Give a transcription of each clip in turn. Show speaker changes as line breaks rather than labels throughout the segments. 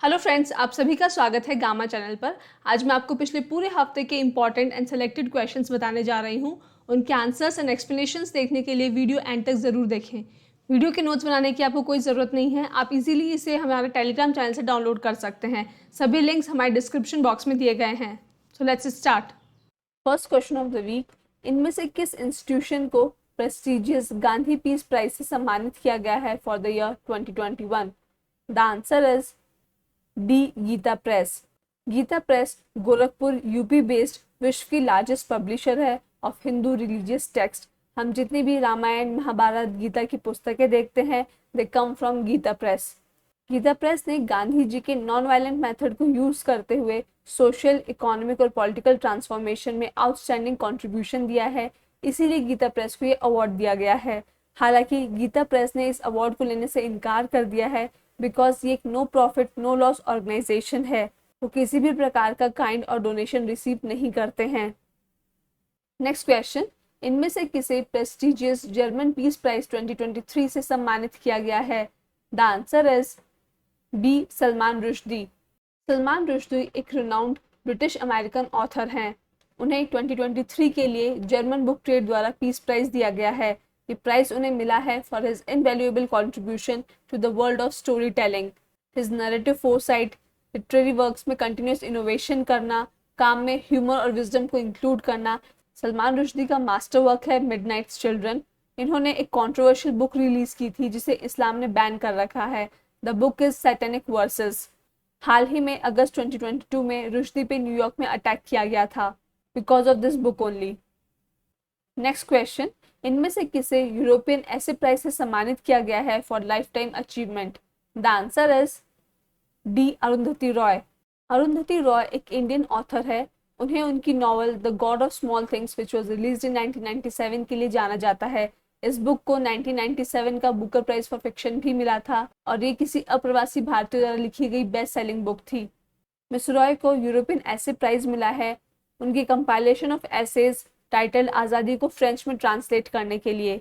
Hello friends, आप सभी का स्वागत है गामा चैनल पर। आज मैं आपको पिछले पूरे हफ्ते के इंपॉर्टेंट एंड सेलेक्टेड क्वेश्चंस बताने जा रही हूं। उनके आंसर्स एंड एक्सप्लेनेशंस देखने के लिए वीडियो एंड तक ज़रूर देखें। वीडियो के नोट्स बनाने की आपको कोई ज़रूरत नहीं है, आप इजीली इसे हमारे टेलीग्राम चैनल से डाउनलोड कर सकते हैं। सभी लिंक्स हमारे डिस्क्रिप्शन बॉक्स में दिए गए हैं। So let's start. First question of the week, इनमें से किस इंस्टीट्यूशन को प्रेस्टिजियस गांधी पीस प्राइज से सम्मानित किया गया है for the year 2021? The answer is D, Gita Press. Gita Press Gorakhpur UP based विश्व की लार्जेस्ट पब्लिशर है ऑफ हिंदू रिलीजियस टेक्स्ट। हम जितनी भी रामायण महाभारत गीता की पुस्तकें देखते हैं, they come from Gita Press. Gita Press ने गांधी जी के नॉन वायलेंट मेथड को यूज करते हुए सोशल, इकोनॉमिक और पॉलिटिकल ट्रांसफॉर्मेशन में आउटस्टैंडिंग कंट्रीब्यूशन दिया है, इसीलिए गीता प्रेस को ये अवार्ड दिया गया है। हालांकि गीता प्रेस ने इस अवार्ड को लेने से इनकार कर दिया है बिकॉज ये एक no profit no loss organisation है, वो किसी भी प्रकार का काइंड और डोनेशन रिसीव नहीं करते हैं। नेक्स्ट क्वेश्चन, इनमें से किसे प्रेस्टिजियस जर्मन पीस प्राइज 2023 से सम्मानित किया गया है? The answer is B, Salman Rushdie. Salman Rushdie एक रिनाउंड ब्रिटिश अमेरिकन ऑथर हैं। उन्हें 2023 के लिए जर्मन बुक ट्रेड द्वारा पीस प्राइज दिया गया है। ये प्राइज उन्हें मिला है for his invaluable contribution to the world of story telling, his narrative foresight, literary works में कंटिन्यूस इनोवेशन करना, काम में ह्यूमर और विजडम को इंक्लूड करना। सलमान रुश्दी का मास्टर वर्क है मिडनाइट्स चिल्ड्रन। इन्होंने एक कंट्रोवर्शियल बुक रिलीज की थी जिसे इस्लाम ने बैन कर रखा है। The book is Satanic Verses. हाल ही में अगस्त 2022 में रुश्दी पे न्यूयॉर्क में अटैक किया गया था because of this book only. Next question, इनमें से किसे यूरोपियन ऐसे प्राइज से सम्मानित किया गया है for life time achievement? The answer is D, Arundhati Roy. Arundhati Roy एक इंडियन ऑथर है। उन्हें उनकी novel the God of small things which was released in 1997 के लिए जाना जाता है। इस बुक को 1997 का बुकर प्राइज फॉर फिक्शन भी मिला था और ये किसी अप्रवासी भारतीय द्वारा लिखी गई बेस्ट सेलिंग बुक थी। मिस रॉय को यूरोपियन ऐसे प्राइज मिला है उनकी कंपाइलेशन ऑफ एसेज टाइटल आज़ादी को फ्रेंच में ट्रांसलेट करने के लिए।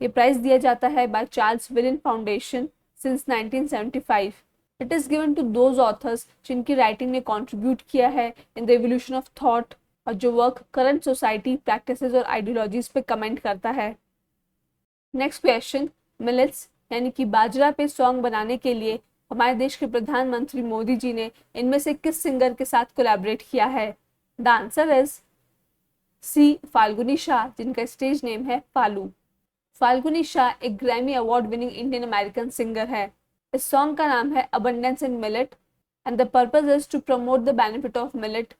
ये प्राइज दिया जाता है by Charles Veillon foundation since 1975। It is given to those authors जिनकी राइटिंग ने कंट्रीब्यूट किया है in the evolution of thought और जो वर्क करंट सोसाइटी प्रैक्टिसेस और आइडियोलॉजीज पे कमेंट करता है। नेक्स्ट क्वेश्चन, मिलेट्स यानी कि बाजरा पे सॉन्ग बनाने के लिए हमारे देश के प्रधानमंत्री मोदी जी ने इनमें से किस सिंगर के साथ कोलैबोरेट किया है? The answer is C, Falguni Shah, जिनका स्टेज नेम है फालू। फाल्गुनी शाह एक Grammy award winning Indian American singer है। इस सॉन्ग का नाम है abundance in millet and the purpose is to promote the benefit of millet.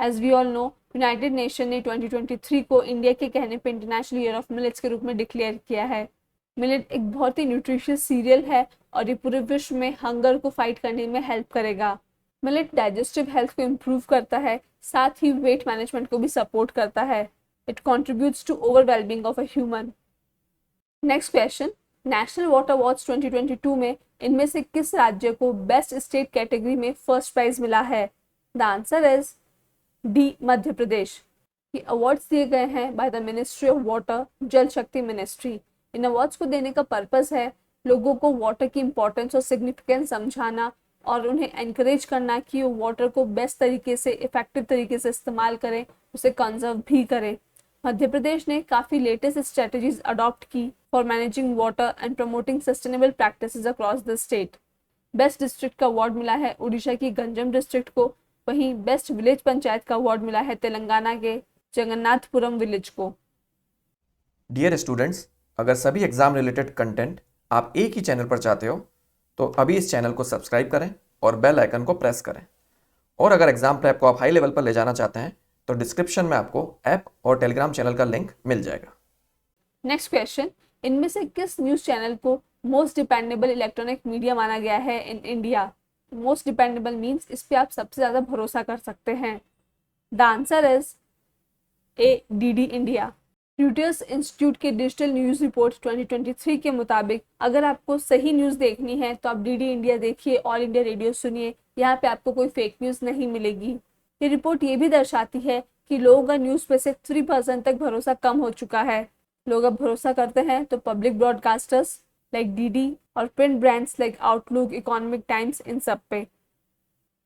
As we all know, United Nation ने 2023 को इंडिया के कहने पे इंटरनेशनल ईयर ऑफ मिलेट्स के रूप में डिक्लेयर किया है। मिलेट एक बहुत ही न्यूट्रिशियस सीरियल है और ये पूरे विश्व में हंगर को फाइट करने में हेल्प करेगा। मिलेट डाइजेस्टिव हेल्थ को इम्प्रूव करता है, साथ ही वेट मैनेजमेंट को भी सपोर्ट करता है। It contributes to over wellbeing of a human. Next question, national water awards 2022 में इनमें से किस राज्य को बेस्ट स्टेट कैटेगरी में फर्स्ट प्राइज मिला है? The answer is D, Madhya Pradesh. ये अवार्ड्स दिए गए हैं by the ministry of water, Jal Shakti ministry. In awards को देने का पर्पस है लोगों को वाटर की इंपॉर्टेंस और सिग्निफिकेंस समझाना और उन्हें एनकरेज करना कि वो वाटर को बेस्ट तरीके से, इफेक्टिव तरीके से इस्तेमाल करें, उसे कंजर्व भी करें। मध्य प्रदेश ने काफ़ी लेटेस्ट स्ट्रेटजीज अडॉप्ट की for managing water and promoting sustainable practices across the state. Best district का अवार्ड मिला है उड़ीसा की गंजम डिस्ट्रिक्ट को, वहीं बेस्ट विलेज पंचायत का अवार्ड मिला है तेलंगाना के जगन्नाथपुरम विलेज को।
डियर स्टूडेंट्स, अगर सभी एग्जाम रिलेटेड कंटेंट आप एक ही चैनल पर चाहते हो तो अभी इस चैनल को सब्सक्राइब करें और बेल आइकन को प्रेस करें। और अगर एग्जाम प्रेप को आप हाई लेवल पर ले जाना चाहते हैं तो डिस्क्रिप्शन में आपको ऐप और टेलीग्राम चैनल का लिंक मिल जाएगा।
नेक्स्ट क्वेश्चन, इनमें से किस न्यूज चैनल को मोस्ट डिपेंडेबल इलेक्ट्रॉनिक मीडिया माना गया है in India? Most dependable means इस पे आप सबसे ज़्यादा भरोसा कर सकते हैं। The answer is A, DD India. Reuters institute के डिजिटल न्यूज़ रिपोर्ट 2023 के मुताबिक अगर आपको सही न्यूज़ देखनी है तो आप डीडी इंडिया देखिए, ऑल इंडिया रेडियो सुनिए, यहाँ पे आपको कोई फेक न्यूज़ नहीं मिलेगी। ये रिपोर्ट ये भी दर्शाती है कि लोगों का न्यूज़ पे से 3% तक भरोसा कम हो चुका है। लोग अब भरोसा करते हैं तो पब्लिक ब्रॉडकास्टर्स लाइक डीडी और print brands like Outlook, Economic Times, इन सब पे।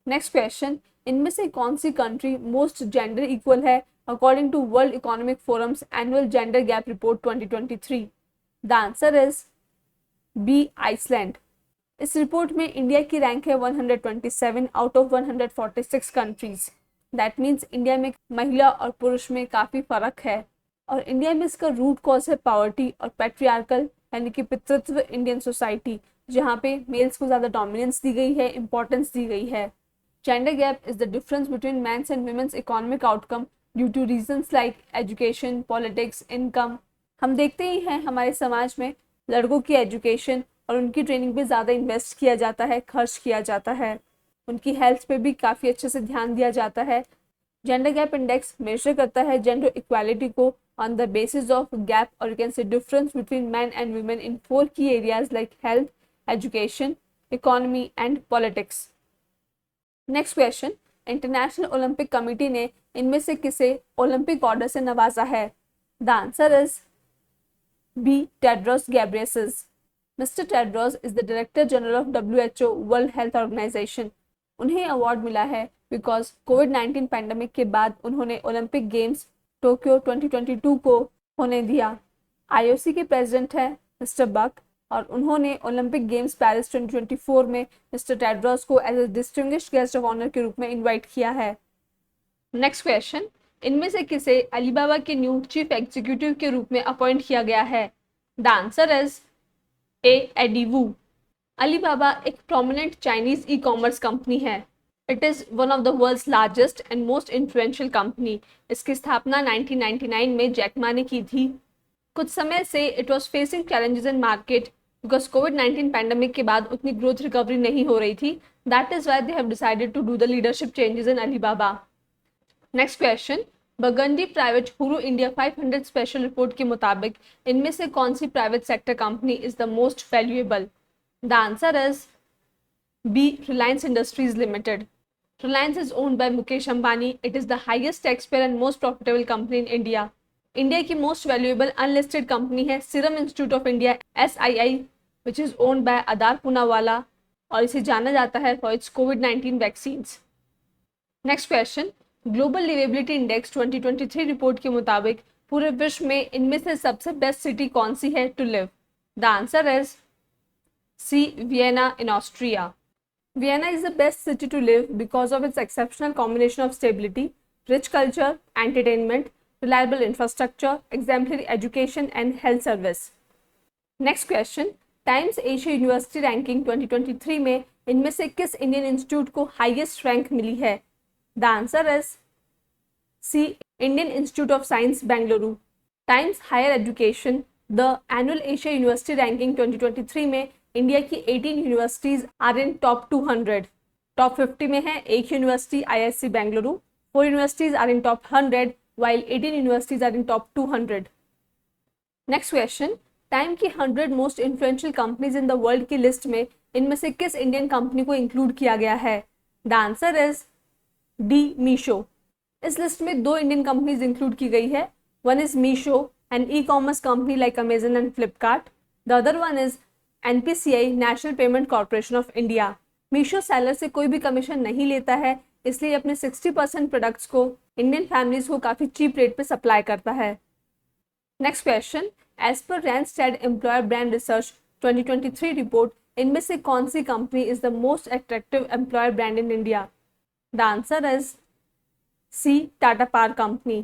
नेक्स्ट क्वेश्चन, इनमें से कौन सी कंट्री मोस्ट जेंडर इक्वल है according to World Economic Forum's annual gender gap report 2023? The answer is B, Iceland. इस रिपोर्ट में इंडिया की रैंक है 127 out of 146 countries. That means India में महिला और पुरुष में काफ़ी फर्क है, और इंडिया में इसका रूट कॉज है पॉवर्टी और पैट्रियार्कल यानी कि पितृत्व इंडियन सोसाइटी, जहाँ पे मेल्स को ज़्यादा डोमिनेंस दी गई है, इंपॉर्टेंस दी गई है। Gender gap is the difference between mens and womens economic outcome due to reasons like education, politics, income. हम देखते ही हैं हमारे समाज में लड़कों की एजुकेशन और उनकी ट्रेनिंग पे ज़्यादा इन्वेस्ट किया जाता है, खर्च किया जाता है, उनकी हेल्थ पे भी काफ़ी अच्छे से ध्यान दिया जाता है। जेंडर गैप इंडेक्स मेजर करता है जेंडर इक्वालिटी को on the basis of gap, or you can say difference between men and women in 4 key areas like health, education, economy and politics. Next question, International Olympic Committee ने इनमें से किसे Olympic order से नवाजा है? The answer is B, Tedros Ghebreyesus. Mister Tedros is the Director General of WHO World Health Organization. उन्हें award मिला है बिकॉज कोविड-19 पैंडमिक के बाद उन्होंने ओलंपिक गेम्स टोक्यो 2022 को होने दिया। IOC के प्रेसिडेंट हैं मिस्टर बक, और उन्होंने ओलंपिक गेम्स पेरिस 2024 में मिस्टर टेड्रोस को as a distinguished guest of honour के रूप में इनवाइट किया है। नेक्स्ट क्वेश्चन, इनमें से किसे अलीबाबा के न्यू चीफ एग्जीक्यूटिव के रूप में अपॉइंट किया गया है? The answer is A, Eddie Wu. Alibaba एक prominent Chinese e commerce company है। It is one of the world's largest and most influential company. इसकी स्थापना 1999 में जैकमा ने की थी। कुछ समय से it was facing challenges in market because कोविड-19 पैंडमिक के बाद उतनी ग्रोथ रिकवरी नहीं हो रही थी। That is why they have decided to do the leadership changes in Alibaba. Next question, Burgundy Private Hurun India 500 special report के मुताबिक इनमें से कौन सी private sector company is the most valuable? The answer is B, Reliance Industries Limited. Reliance is owned by Mukesh Ambani. It is the highest taxpayer and most profitable company in India. India की most valuable unlisted company है serum institute of India SII, which is owned by आदार पूनावाला, और इसे जाना जाता है for its covid vaccines. Next question, global liveability index 2023 report के मुताबिक पूरे विश्व में इनमें से सबसे बेस्ट सिटी कौन सी है to live? The answer is C, Vienna in Austria. Vienna is the best city to live because of its exceptional combination of stability, rich culture, entertainment, reliable infrastructure, exemplary education and health service. Next question, Times Asia University Ranking 2023 में इनमें से किस Indian institute को highest rank मिली है? The answer is C, Indian institute of science Bengaluru. Times higher education the annual Asia university ranking 2023 में India की 18 universities are in top 200। Top 50 में है एक university IISc Bengaluru, 4 universities are in top 100 while 18 universities are in top 200। Next question, time की 100 most influential companies in the world की list में इनमें से किस इंडियन कंपनी को इंक्लूड किया गया है? The answer is D, Meesho. इस लिस्ट में 2 इंडियन कंपनीज इंक्लूड की गई है। One is Meesho, an e commerce company like Amazon and Flipkart. The other one is NPCI, national payment corporation of India. Meesho seller से कोई भी कमीशन नहीं लेता है, इसलिए अपने 60% प्रोडक्ट्स को इंडियन फैमिलीज को काफ़ी चीप रेट पे सप्लाई करता है। नेक्स्ट क्वेश्चन, एज पर Randstad employer brand research 2023 report इनमें से कौन सी company is the most attractive employer brand in India? The answer is C, Tata Power company.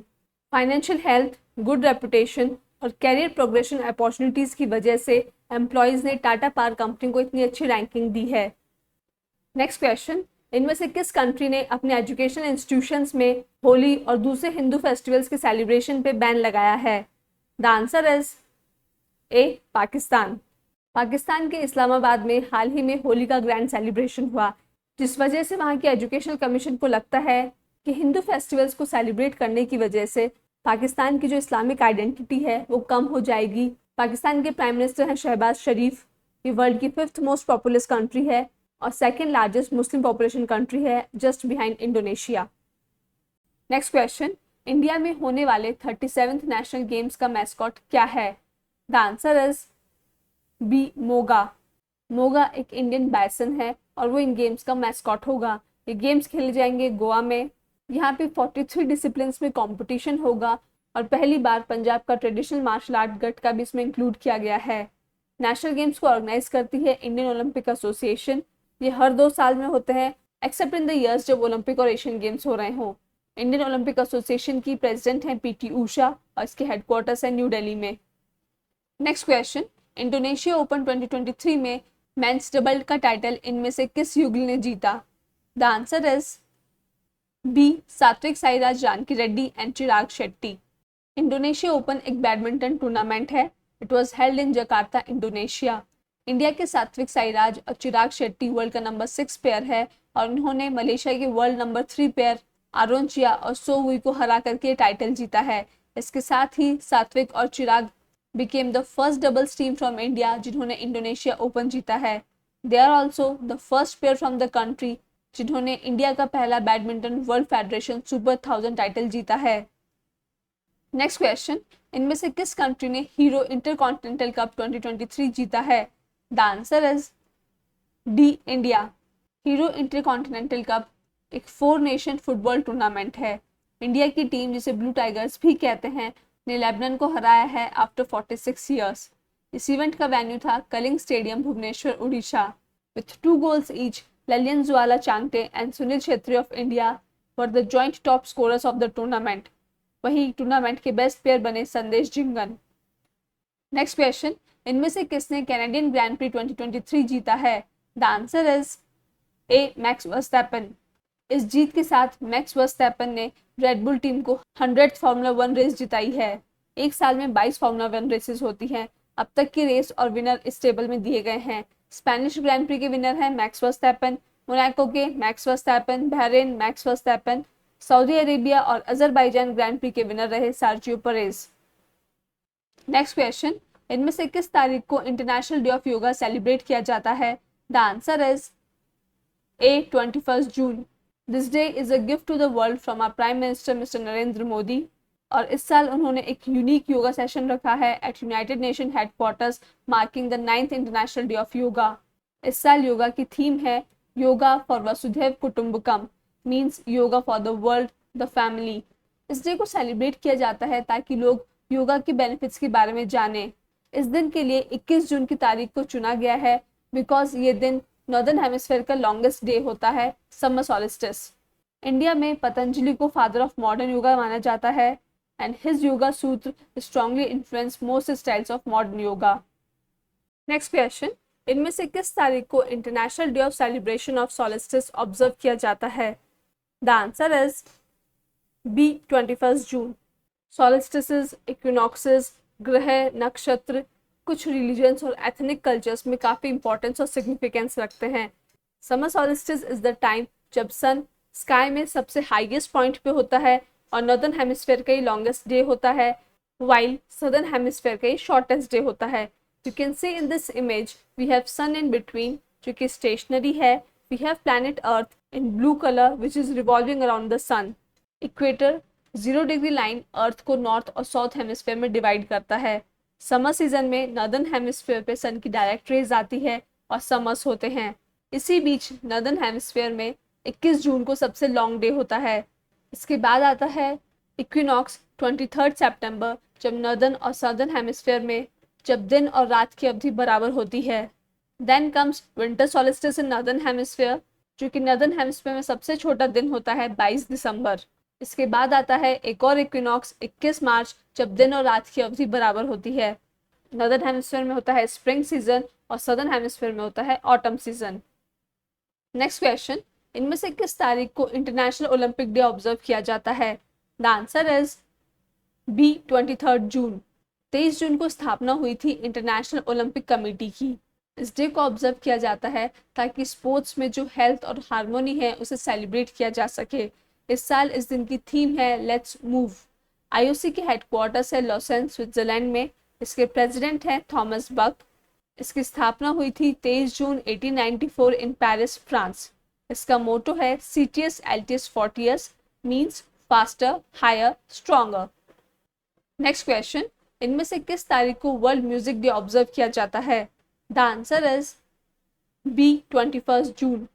Financial health, good reputation और कैरियर प्रोग्रेशन अपॉर्चुनिटीज़ की वजह से एम्प्लॉयज़ ने टाटा पावर कंपनी को इतनी अच्छी रैंकिंग दी है। नेक्स्ट क्वेश्चन, इनमें से किस कंट्री ने अपने एजुकेशन इंस्टीट्यूशंस में होली और दूसरे हिंदू फेस्टिवल्स के सेलिब्रेशन पे बैन लगाया है? द आंसर इज ए, पाकिस्तान। पाकिस्तान के इस्लामाबाद में हाल ही में होली का ग्रैंड सेलिब्रेशन हुआ, जिस वजह से वहाँ के एजुकेशनल कमीशन को लगता है कि हिंदू फेस्टिवल्स को सेलिब्रेट करने की वजह से पाकिस्तान की जो इस्लामिक आइडेंटिटी है वो कम हो जाएगी। पाकिस्तान के प्राइम मिनिस्टर हैं शहबाज शरीफ। ये वर्ल्ड की 5th मोस्ट पॉपुलस कंट्री है और 2nd largest Muslim population country है, just behind Indonesia. Next question, India में होने वाले 37th नेशनल गेम्स का मैस्कॉट क्या है? The answer is B, Moga. Moga एक इंडियन बाइसन है और वो इन गेम्स का मैस्कॉट होगा। ये गेम्स खेले जाएंगे गोवा में। यहाँ पे 43 डिसिप्लिन्स में कंपटीशन होगा और पहली बार पंजाब का ट्रेडिशनल मार्शल आर्ट गट का भी इसमें इंक्लूड किया गया है। नेशनल गेम्स को ऑर्गेनाइज करती है इंडियन ओलंपिक एसोसिएशन। ये हर 2 साल में होते हैं एक्सेप्ट इन द ईयर्स जब ओलंपिक और एशियन गेम्स हो रहे हों। इंडियन ओलंपिक एसोसिएशन की प्रेसिडेंट हैं पीटी उषा और इसके हेडक्वार्टर्स है न्यू दिल्ली में। नेक्स्ट क्वेश्चन, इंडोनेशिया ओपन 2023 में मेंस डबल का टाइटल इनमें से किस युगल ने जीता? The answer is B Satwik Sairaj Janki Reddy and Chirag Shetty. Indonesia open एक बैडमिंटन टूर्नामेंट है। It was held in Jakarta, Indonesia. India के सात्विक साईराज और चिराग शेट्टी वर्ल्ड का नंबर 6 पेयर है और उन्होंने मलेशिया के world number 3 pair Aaron Chia और सो हुई को हरा करके टाइटल जीता है। इसके साथ ही सात्विक और चिराग became the first doubles team from India जिन्होंने इंडोनेशिया ओपन जीता है। They are also the first pair from the country जिन्होंने इंडिया का पहला badminton world federation super 1000 title जीता है। नेक्स्ट क्वेश्चन, इनमें से किस कंट्री ने हीरो इंटरकॉन्टिनेंटल कप 2023 जीता है? The answer is D India. Hero Intercontinental Cup एक 4 नेशन फुटबॉल टूर्नामेंट है। इंडिया की टीम जिसे ब्लू टाइगर्स भी कहते हैं ने लेबनान को हराया है आफ्टर 46 ईयर्स। इस इवेंट का वेन्यू था Kalinga stadium, Bhubaneswar, Orissa. With 2 goals each, Lallianzuala Chhangte and Sunil Chhetri of India were the joint top scorers of the tournament. वहीं टूर्नामेंट के बेस्ट प्लेयर बने संदेश जिंगन। नेक्स्ट क्वेश्चन, इनमें से किसने कैनेडियन ग्रैंड प्री 2023 जीता है? The answer is A max Verstappen. इस जीत के साथ मैक्स वर्स्टैपन ने रेडबुल टीम को 100th फार्मूला 1 रेस जिताई है। एक साल में 22 फार्मूला 1 रेसेस होती हैं। अब तक की रेस और विनर इस टेबल में दिए गए हैं। स्पेनिश ग्रैंड प्री के विनर हैं मैक्स वर्स्टैपन, मोनाको के Max Verstappen, Bahrain Max Verstappen, Saudi Arabia और अजरबैजान ग्रैंड प्री के विनर रहे सर्जियो पेरेज। नेक्स्ट क्वेश्चन, इनमें से किस तारीख को international day of yoga celebrate किया जाता है? The answer is A 21 June. This day is a gift to the world from our prime minister mister Narendra Modi. और इस साल उन्होंने एक यूनिक योगा सेशन रखा है at United Nation headquarters marking the 9th International day of Yoga. इस साल yoga की थीम है yoga for Vasudhaiva Kutumbakam, means yoga for the world, the family. इस डे को सेलिब्रेट किया जाता है ताकि लोग योगा के बेनिफिट्स के बारे में जाने। इस दिन के लिए 21 जून की तारीख को चुना गया है बिकॉज ये दिन नॉर्दर्न हेमिस्फीयर का लॉन्गेस्ट डे होता है, समर सॉलिस्टिस। इंडिया में पतंजलि को फादर ऑफ मॉडर्न योगा माना जाता है and his yoga Sutra strongly influence most styles of modern yoga. Next question, इनमें से किस तारीख को international day of Celebration of Solstice observe किया जाता है? The answer is B 21 June. Solstices, equinoxes, ग्रह, नक्षत्र कुछ रिलीजन्स और एथनिक कल्चर्स में काफ़ी इंपॉर्टेंस और सिग्निफिकेंस रखते हैं। Summer solstice is the time जब सन स्काई में सबसे हाईएस्ट पॉइंट पे होता है और नॉर्दर्न हेमिस्फीयर का ही लॉन्गेस्ट डे होता है, वाइल सदर्न हेमिस्फीयर का ही शॉर्टेस्ट डे होता है। You can see in this image we have sun in between जो कि स्टेशनरी है। We have planet Earth in blue colour which is revolving around the sun. Equator 0 degree line Earth को north और south hemisphere में divide करता है। Summer season में northern hemisphere पे सन की डायरेक्ट रेज आती है और समर्स होते हैं। इसी बीच नॉर्दर्न हेमिस्फीयर में 21 जून को सबसे लॉन्ग डे होता है। इसके बाद आता है इक्विनॉक्स 23 सितंबर, जब नॉर्दर्न और सदर्न हेमिस्फीयर में जब दिन और रात की अवधि बराबर होती है। Then comes winter solstice in northern hemisphere जो कि नॉर्दर्न हेमिस्फीयर में सबसे छोटा दिन होता है 22 दिसंबर। इसके बाद आता है एक और इक्विनॉक्स 21 मार्च जब दिन और रात की अवधि बराबर होती है। नॉर्दर्न हेमिस्फीयर में होता है स्प्रिंग सीजन और सदर्न हेमिस्फीयर में होता है ऑटम सीजन। नेक्स्ट क्वेश्चन, इनमें से किस तारीख को इंटरनेशनल ओलंपिक डे ऑब्जर्व किया जाता है? द आंसर इज बी 23 जून। 23 जून को स्थापना हुई थी इंटरनेशनल ओलंपिक कमेटी की। इस डे को ऑब्जर्व किया जाता है ताकि स्पोर्ट्स में जो हेल्थ और हार्मोनी है उसे सेलिब्रेट किया जा सके। इस साल इस दिन की थीम है लेट्स मूव। आईओसी के हेडक्वार्टर्स है लॉसेन, स्विट्जरलैंड में। इसके प्रेसिडेंट हैं थॉमस बक। इसकी स्थापना हुई थी 23 जून 1894 इन पेरिस, फ्रांस। इसका मोटो है Citius Altius Fortius, means faster, higher, stronger. Next question, इनमें से किस तारीख को वर्ल्ड म्यूजिक डे ऑब्जर्व किया जाता है? The answer is B 21 June.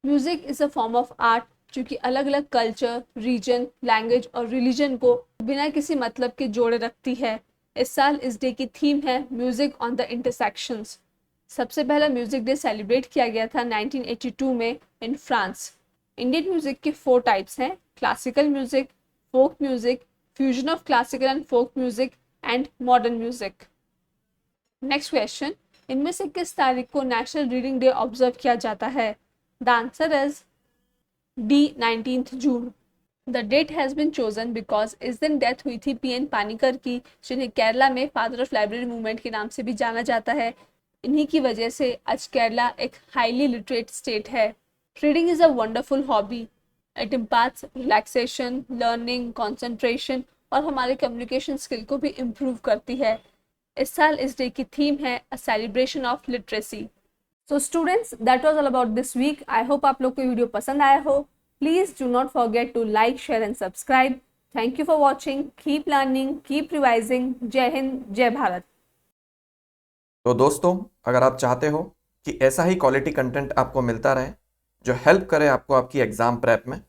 Music is a form of art जो कि अलग अलग कल्चर, रीजन, लैंग्वेज और रिलीजन को बिना किसी मतलब के जोड़े रखती है। इस साल इस डे की थीम है म्यूजिक ऑन द इंटरसेक्शंस। सबसे पहला म्यूजिक डे सेलिब्रेट किया गया था 1982 में इन फ्रांस। इंडियन म्यूजिक के 4 टाइप्स हैं: classical music, folk music, fusion of classical and folk music and modern music. Next question, इनमें से किस तारीख को नेशनल रीडिंग डे ऑब्जर्व किया जाता है? The answer is D 19 June. The date has been chosen because इस दिन डेथ हुई थी पीएन पानिकर की, जिन्हें केरला में फादर ऑफ लाइब्रेरी मूवमेंट के नाम से भी जाना जाता है। इन्हीं की वजह से आज केरला एक हाईली लिटरेट स्टेट है। Reading is a wonderful hobby. It imparts relaxation, learning, concentration और हमारे कम्युनिकेशन स्किल को भी इम्प्रूव करती है। इस साल इस डे की थीम है a celebration of literacy. So students, that was all about this week. I hope आप लोग को वीडियो पसंद आया हो। Please do not forget to like, share and subscribe. Thank you for watching. Keep learning, keep revising. जय हिंद, जय भारत।
तो दोस्तों, अगर आप चाहते हो कि ऐसा ही क्वालिटी कंटेंट आपको मिलता रहे जो हेल्प करे आपको आपकी एग्ज़ाम प्रेप में,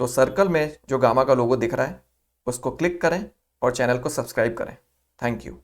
तो सर्कल में जो गामा का लोगो दिख रहा है उसको क्लिक करें और चैनल को सब्सक्राइब करें। Thank you.